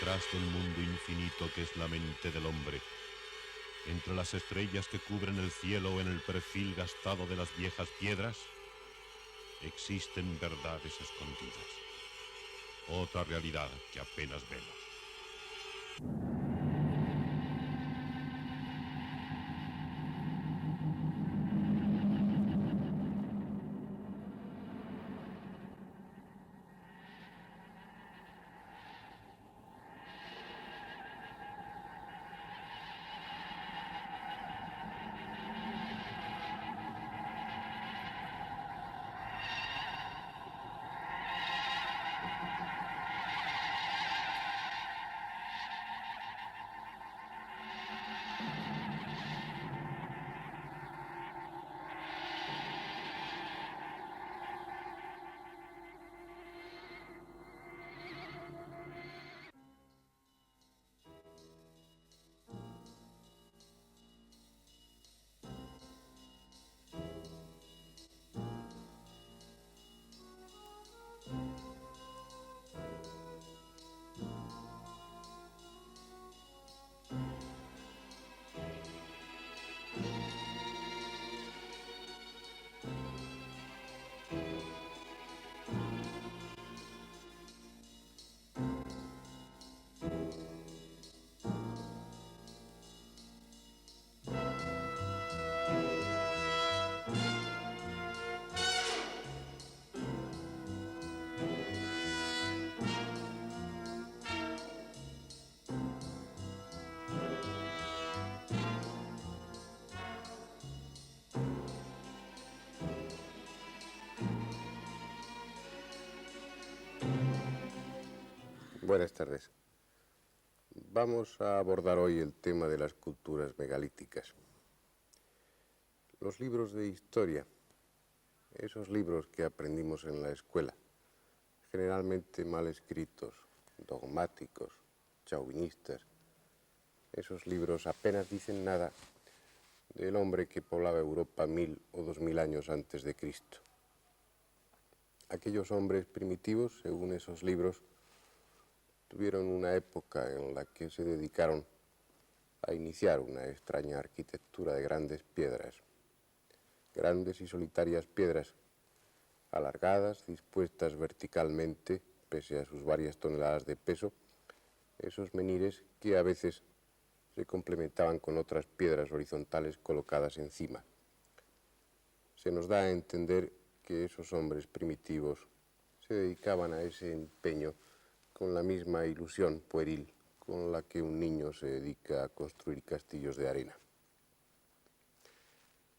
Detrás del mundo infinito que es la mente del hombre, entre las estrellas que cubren el cielo o en el perfil gastado de las viejas piedras, existen verdades escondidas, otra realidad que apenas vemos. Buenas tardes. Vamos a abordar hoy el tema de las culturas megalíticas. Los libros de historia, esos libros que aprendimos en la escuela, generalmente mal escritos, dogmáticos, chauvinistas, esos libros apenas dicen nada del hombre que poblaba Europa 1000 o 2000 años antes de Cristo. Aquellos hombres primitivos, según esos libros, tuvieron una época en la que se dedicaron a iniciar una extraña arquitectura de grandes piedras, grandes y solitarias piedras, alargadas, dispuestas verticalmente, pese a sus varias toneladas de peso, esos menhires que a veces se complementaban con otras piedras horizontales colocadas encima. Se nos da a entender que esos hombres primitivos se dedicaban a ese empeño con la misma ilusión pueril con la que un niño se dedica a construir castillos de arena.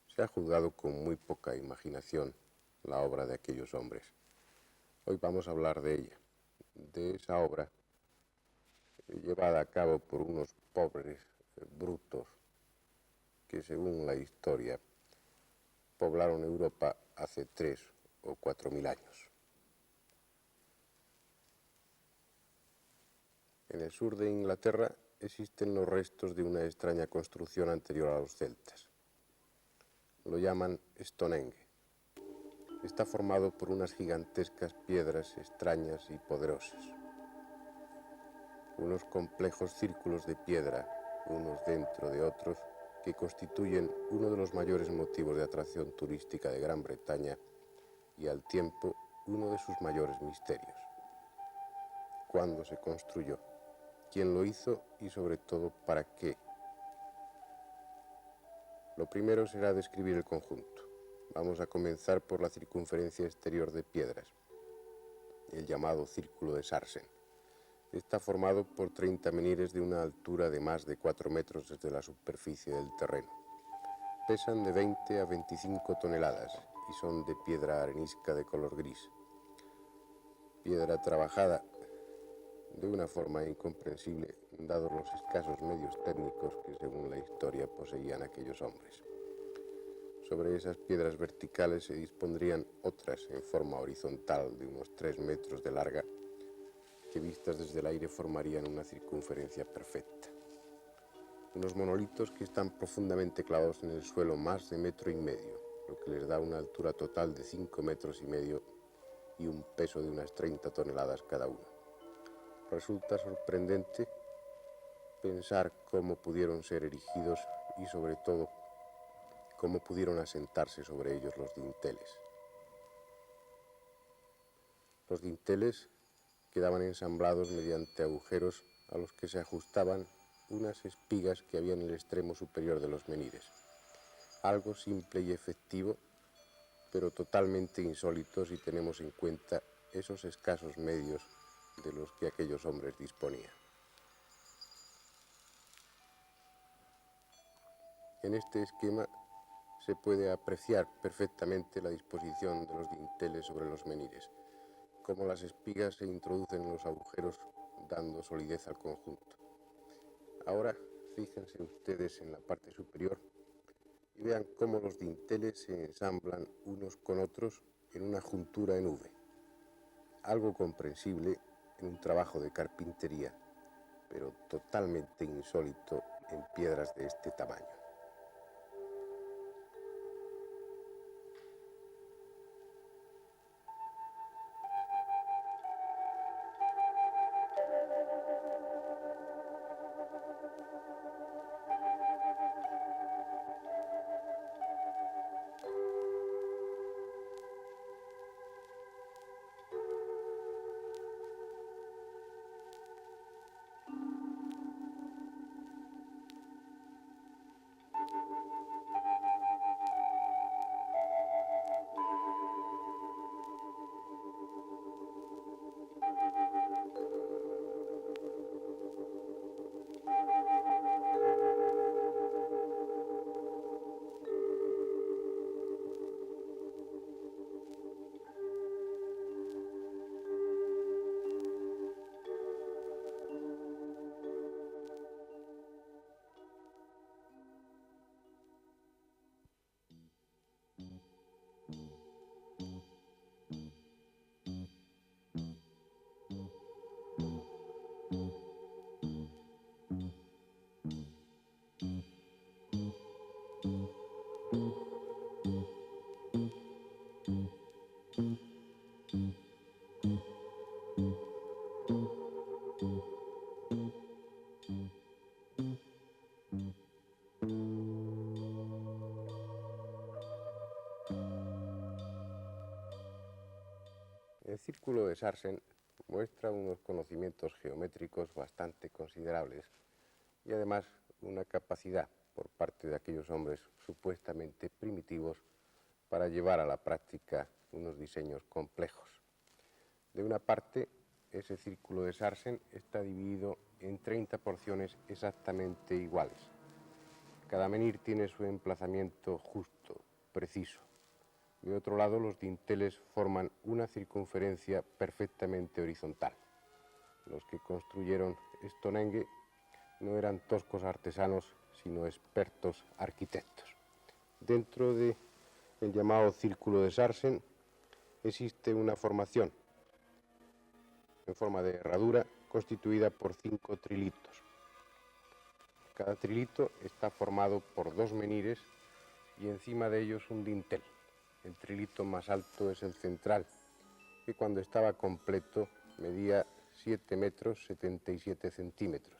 Se ha juzgado con muy poca imaginación la obra de aquellos hombres. Hoy vamos a hablar de ella, de esa obra llevada a cabo por unos pobres brutos que, según la historia, poblaron Europa hace 3 o 4.000 años. En el sur de Inglaterra existen los restos de una extraña construcción anterior a los celtas. Lo llaman Stonehenge. Está formado por unas gigantescas piedras extrañas y poderosas. Unos complejos círculos de piedra, unos dentro de otros, que constituyen uno de los mayores motivos de atracción turística de Gran Bretaña y al tiempo uno de sus mayores misterios. ¿Cuándo se construyó? ¿Quién lo hizo? Y sobre todo, ¿para qué? Lo primero será describir el conjunto. Vamos a comenzar por la circunferencia exterior de piedras, el llamado Círculo de Sarsen. Está formado por 30 menhires de una altura de más de 4 metros desde la superficie del terreno. Pesan de 20 a 25 toneladas y son de piedra arenisca de color gris. Piedra trabajada de una forma incomprensible, dados los escasos medios técnicos que, según la historia, poseían aquellos hombres. Sobre esas piedras verticales se dispondrían otras en forma horizontal de unos 3 metros de larga, que vistas desde el aire formarían una circunferencia perfecta. Unos monolitos que están profundamente clavados en el suelo más de 1,5 metros, lo que les da una altura total de 5,5 metros y un peso de unas 30 toneladas cada uno. Resulta sorprendente pensar cómo pudieron ser erigidos y sobre todo cómo pudieron asentarse sobre ellos los dinteles. Los dinteles quedaban ensamblados mediante agujeros a los que se ajustaban unas espigas que había en el extremo superior de los menires. Algo simple y efectivo, pero totalmente insólito si tenemos en cuenta esos escasos medios de los que aquellos hombres disponían. En este esquema se puede apreciar perfectamente la disposición de los dinteles sobre los menires, cómo las espigas se introducen en los agujeros dando solidez al conjunto. Ahora fíjense ustedes en la parte superior y vean cómo los dinteles se ensamblan unos con otros en una juntura en V. Algo comprensible en un trabajo de carpintería, pero totalmente insólito en piedras de este tamaño. El círculo de Sarsen muestra unos conocimientos geométricos bastante considerables y además una capacidad por parte de aquellos hombres supuestamente primitivos para llevar a la práctica unos diseños complejos. De una parte, ese círculo de Sarsen está dividido en 30 porciones exactamente iguales. Cada menhir tiene su emplazamiento justo, preciso. De otro lado, los dinteles forman una circunferencia perfectamente horizontal. Los que construyeron Stonehenge no eran toscos artesanos, sino expertos arquitectos. Dentro del llamado círculo de Sarsen existe una formación en forma de herradura constituida por 5 trilitos. Cada trilito está formado por 2 menhires y encima de ellos un dintel. El trilito más alto es el central, que cuando estaba completo medía 7 metros 77 centímetros.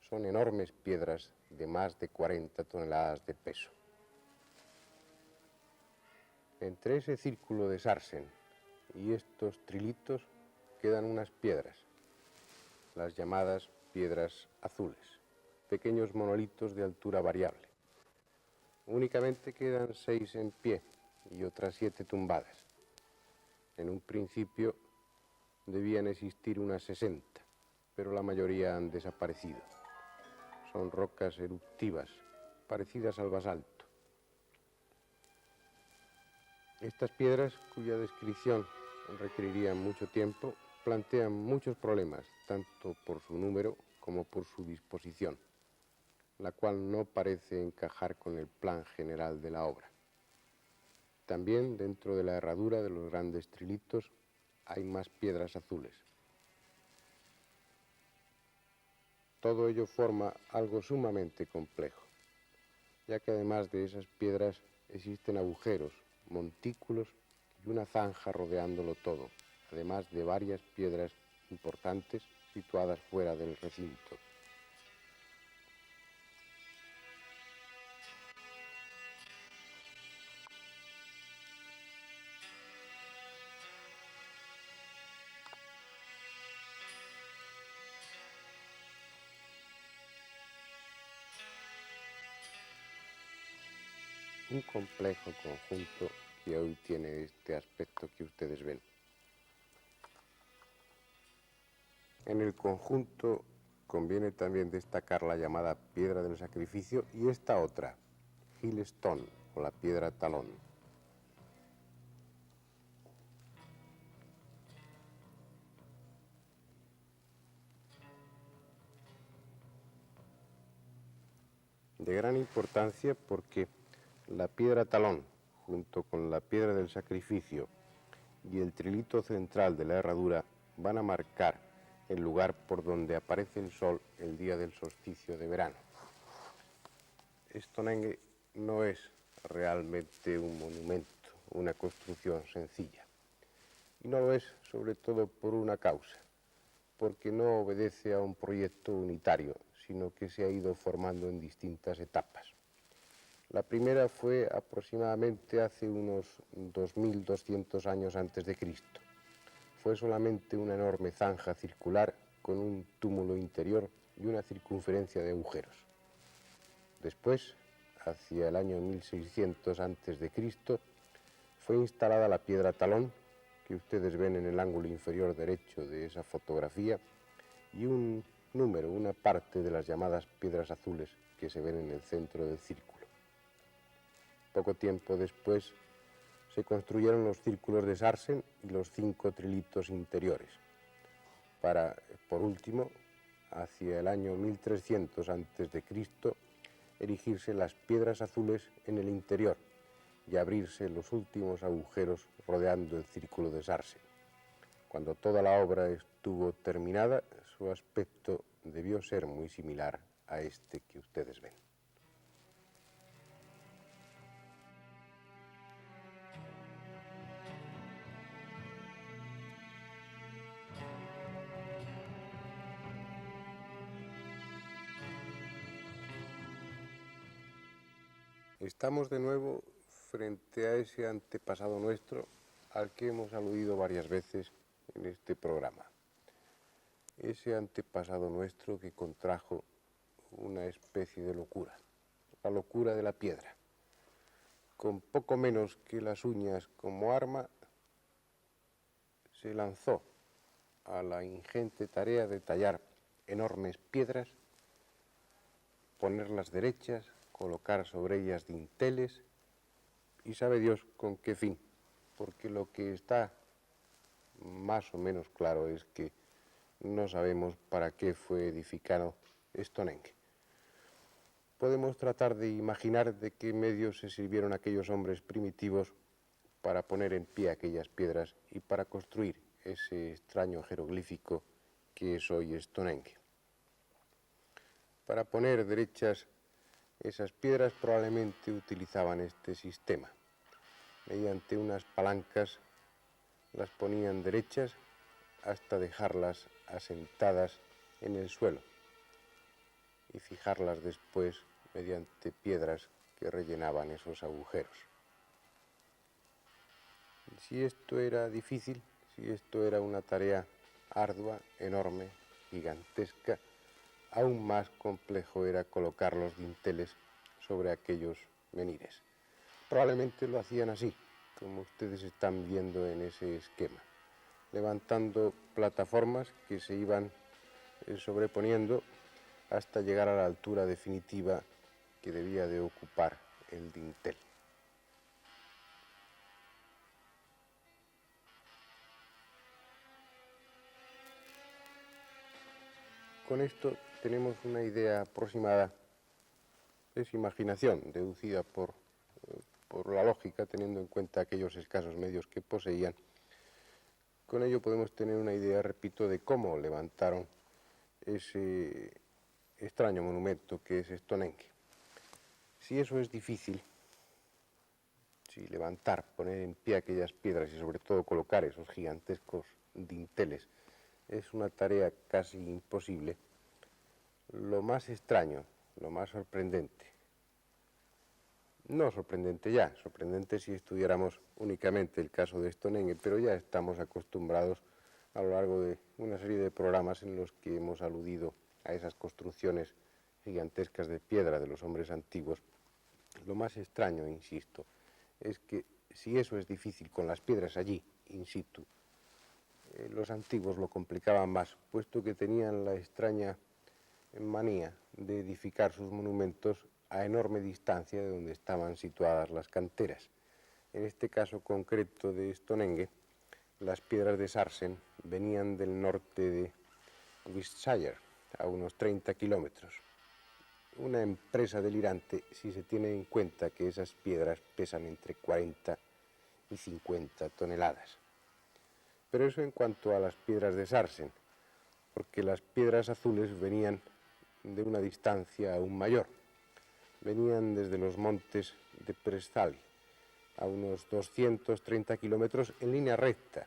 Son enormes piedras de más de 40 toneladas de peso. Entre ese círculo de Sarsen y estos trilitos quedan unas piedras, las llamadas piedras azules, pequeños monolitos de altura variable. Únicamente quedan 6 en pie y otras 7 tumbadas. En un principio debían existir unas 60, pero la mayoría han desaparecido. Son rocas eruptivas, parecidas al basalto. Estas piedras, cuya descripción requeriría mucho tiempo, plantean muchos problemas, tanto por su número como por su disposición, la cual no parece encajar con el plan general de la obra. También dentro de la herradura de los grandes trilitos hay más piedras azules. Todo ello forma algo sumamente complejo, ya que además de esas piedras existen agujeros, montículos y una zanja rodeándolo todo, además de varias piedras importantes situadas fuera del recinto. Un complejo conjunto que hoy tiene este aspecto que ustedes ven. En el conjunto conviene también destacar la llamada piedra del sacrificio y esta otra, Hill Stone, o la piedra talón. De gran importancia porque la piedra talón, junto con la piedra del sacrificio y el trilito central de la herradura, van a marcar el lugar por donde aparece el sol el día del solsticio de verano. Stonehenge no es realmente un monumento, una construcción sencilla. Y no lo es sobre todo por una causa, porque no obedece a un proyecto unitario, sino que se ha ido formando en distintas etapas. La primera fue aproximadamente hace unos 2200 años antes de Cristo. Fue solamente una enorme zanja circular con un túmulo interior y una circunferencia de agujeros. Después, hacia el año 1600 antes de Cristo, fue instalada la piedra talón, que ustedes ven en el ángulo inferior derecho de esa fotografía, y un número, una parte de las llamadas piedras azules que se ven en el centro del círculo. Poco tiempo después se construyeron los círculos de Sarsen y los 5 trilitos interiores, para, por último, hacia el año 1300 a.C., erigirse las piedras azules en el interior y abrirse los últimos agujeros rodeando el círculo de Sarsen. Cuando toda la obra estuvo terminada, su aspecto debió ser muy similar a este que ustedes ven. Estamos de nuevo frente a ese antepasado nuestro al que hemos aludido varias veces en este programa. Ese antepasado nuestro que contrajo una especie de locura, la locura de la piedra. Con poco menos que las uñas como arma, se lanzó a la ingente tarea de tallar enormes piedras, ponerlas derechas, colocar sobre ellas dinteles, y sabe Dios con qué fin, porque lo que está más o menos claro es que no sabemos para qué fue edificado Stonehenge. Podemos tratar de imaginar de qué medios se sirvieron aquellos hombres primitivos para poner en pie aquellas piedras y para construir ese extraño jeroglífico que es hoy Stonehenge. Para poner derechas esas piedras probablemente utilizaban este sistema. Mediante unas palancas las ponían derechas hasta dejarlas asentadas en el suelo y fijarlas después mediante piedras que rellenaban esos agujeros. Si esto era difícil, si esto era una tarea ardua, enorme, gigantesca, aún más complejo era colocar los dinteles sobre aquellos menires. Probablemente lo hacían así, como ustedes están viendo en ese esquema, levantando plataformas que se iban sobreponiendo hasta llegar a la altura definitiva que debía de ocupar el dintel. Con esto tenemos una idea aproximada, es imaginación deducida por la lógica, teniendo en cuenta aquellos escasos medios que poseían. Con ello podemos tener una idea, repito, de cómo levantaron ese extraño monumento que es Stonehenge. Si eso es difícil, si levantar, poner en pie aquellas piedras y sobre todo colocar esos gigantescos dinteles es una tarea casi imposible, lo más extraño, lo más sorprendente, no sorprendente ya, sorprendente si estudiáramos únicamente el caso de Stonehenge, pero ya estamos acostumbrados a lo largo de una serie de programas en los que hemos aludido a esas construcciones gigantescas de piedra de los hombres antiguos. Lo más extraño, insisto, es que si eso es difícil con las piedras allí, in situ, los antiguos lo complicaban más, puesto que tenían la extraña manía de edificar sus monumentos a enorme distancia de donde estaban situadas las canteras. En este caso concreto de Stonehenge, las piedras de Sarsen venían del norte de Wiltshire, a unos 30 kilómetros. Una empresa delirante si se tiene en cuenta que esas piedras pesan entre 40 y 50 toneladas. Pero eso en cuanto a las piedras de Sarsen, porque las piedras azules venían de una distancia aún mayor. Venían desde los montes de Prestali, a unos 230 kilómetros en línea recta,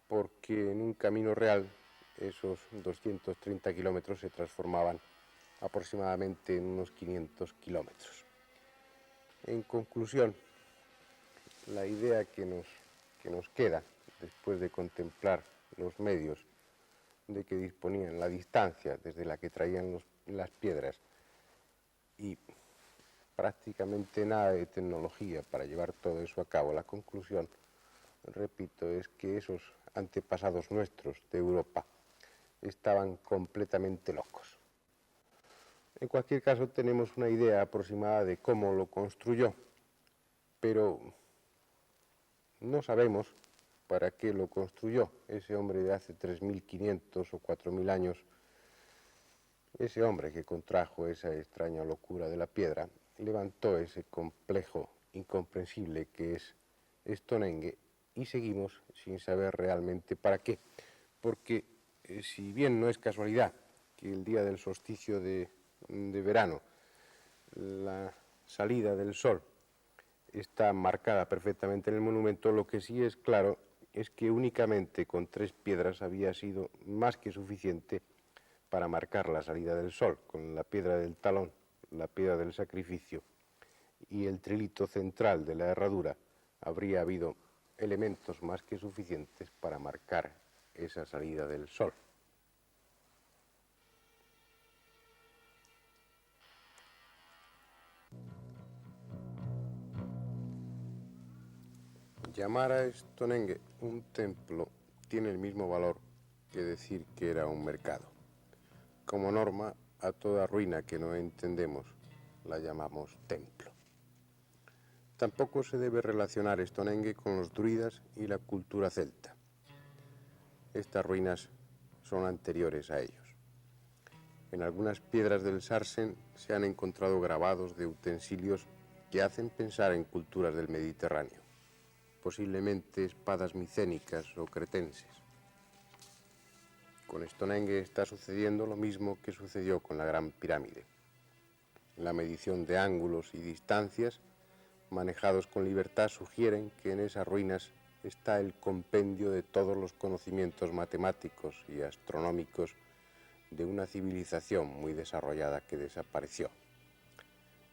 porque en un camino real esos 230 kilómetros se transformaban aproximadamente en unos 500 kilómetros. En conclusión, la idea que nos queda, después de contemplar los medios de que disponían, la distancia desde la que traían las piedras y prácticamente nada de tecnología para llevar todo eso a cabo, la conclusión, repito, es que esos antepasados nuestros de Europa estaban completamente locos. En cualquier caso, tenemos una idea aproximada de cómo lo construyó, pero no sabemos para qué lo construyó ese hombre de hace 3.500 o 4.000 años, ese hombre que contrajo esa extraña locura de la piedra, levantó ese complejo incomprensible que es Stonehenge y seguimos sin saber realmente para qué, porque si bien no es casualidad que el día del solsticio de verano la salida del sol está marcada perfectamente en el monumento, lo que sí es claro es que únicamente con 3 piedras había sido más que suficiente para marcar la salida del sol, con la piedra del talón, la piedra del sacrificio y el trilito central de la herradura, habría habido elementos más que suficientes para marcar esa salida del sol. Llamar a Stonehenge un templo tiene el mismo valor que decir que era un mercado. Como norma, a toda ruina que no entendemos la llamamos templo. Tampoco se debe relacionar Stonehenge con los druidas y la cultura celta. Estas ruinas son anteriores a ellos. En algunas piedras del Sarsen se han encontrado grabados de utensilios que hacen pensar en culturas del Mediterráneo, posiblemente espadas micénicas o cretenses. Con Stonehenge está sucediendo lo mismo que sucedió con la Gran Pirámide. La medición de ángulos y distancias manejados con libertad sugieren que en esas ruinas está el compendio de todos los conocimientos matemáticos y astronómicos de una civilización muy desarrollada que desapareció.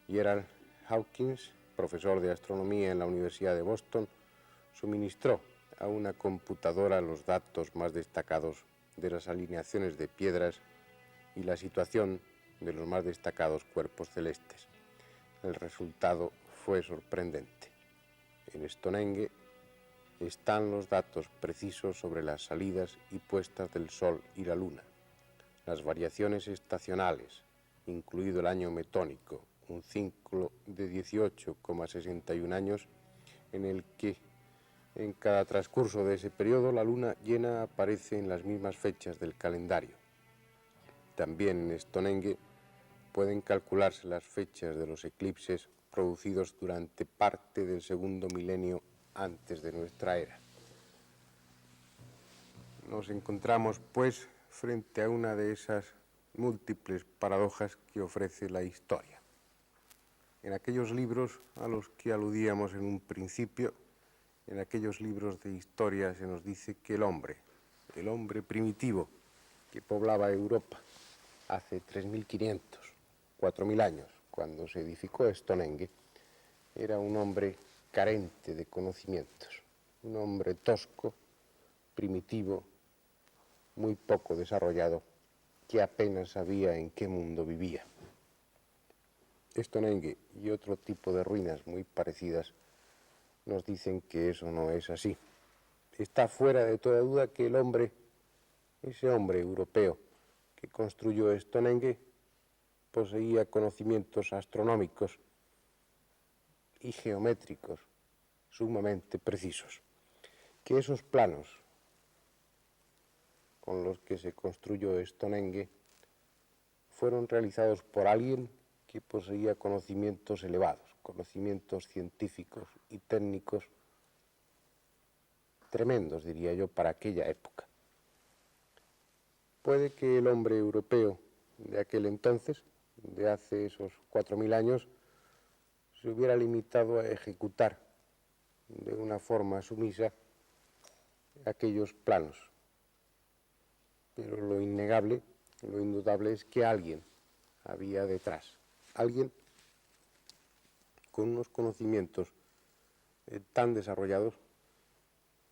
Gerald Hawkins, profesor de astronomía en la Universidad de Boston, suministró a una computadora los datos más destacados de las alineaciones de piedras y la situación de los más destacados cuerpos celestes. El resultado fue sorprendente. En Stonehenge están los datos precisos sobre las salidas y puestas del Sol y la Luna, las variaciones estacionales, incluido el año metónico, un ciclo de 18,61 años en el que en cada transcurso de ese periodo la luna llena aparece en las mismas fechas del calendario. También en Stonehenge pueden calcularse las fechas de los eclipses producidos durante parte del segundo milenio antes de nuestra era. Nos encontramos, pues, frente a una de esas múltiples paradojas que ofrece la historia. En aquellos libros a los que aludíamos en un principio, en aquellos libros de historia se nos dice que el hombre el hombre primitivo que poblaba Europa hace 3.500, 4.000 años, cuando se edificó Stonehenge, era un hombre carente de conocimientos, un hombre tosco, primitivo, muy poco desarrollado, que apenas sabía en qué mundo vivía. Stonehenge y otro tipo de ruinas muy parecidas nos dicen que eso no es así. Está fuera de toda duda que el hombre, ese hombre europeo que construyó Stonehenge, poseía conocimientos astronómicos y geométricos sumamente precisos. Que esos planos con los que se construyó Stonehenge fueron realizados por alguien que poseía conocimientos elevados, conocimientos científicos y técnicos tremendos, diría yo, para aquella época. Puede que el hombre europeo de aquel entonces, de hace esos 4.000 años, se hubiera limitado a ejecutar de una forma sumisa aquellos planos. Pero lo innegable, lo indudable es que alguien había detrás, alguien con unos conocimientos tan desarrollados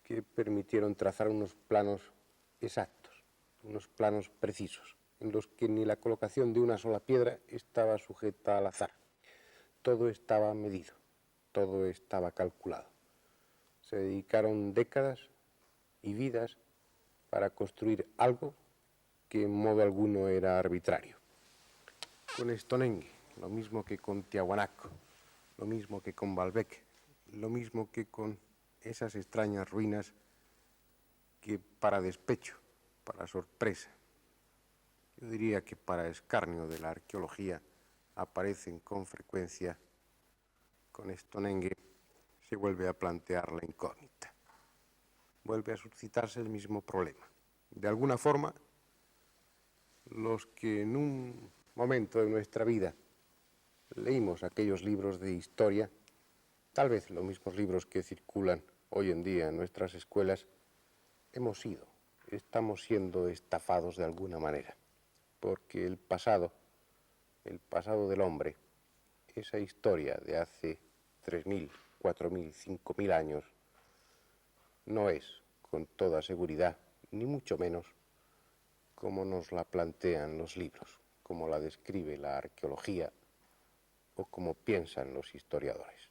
que permitieron trazar unos planos exactos, unos planos precisos, en los que ni la colocación de una sola piedra estaba sujeta al azar. Todo estaba medido, todo estaba calculado. Se dedicaron décadas y vidas para construir algo que en modo alguno era arbitrario. Con Stonehenge, lo mismo que con Tiahuanaco, lo mismo que con Baalbek, lo mismo que con esas extrañas ruinas que para despecho, para sorpresa, yo diría que para escarnio de la arqueología, aparecen con frecuencia. Con Stonehenge se vuelve a plantear la incógnita. Vuelve a suscitarse el mismo problema. De alguna forma, los que en un momento de nuestra vida leímos aquellos libros de historia, tal vez los mismos libros que circulan hoy en día en nuestras escuelas, estamos siendo estafados de alguna manera, porque el pasado del hombre, esa historia de hace 3.000, 4.000, 5.000 años, no es, con toda seguridad, ni mucho menos, como nos la plantean los libros, como la describe la arqueología o como piensan los historiadores.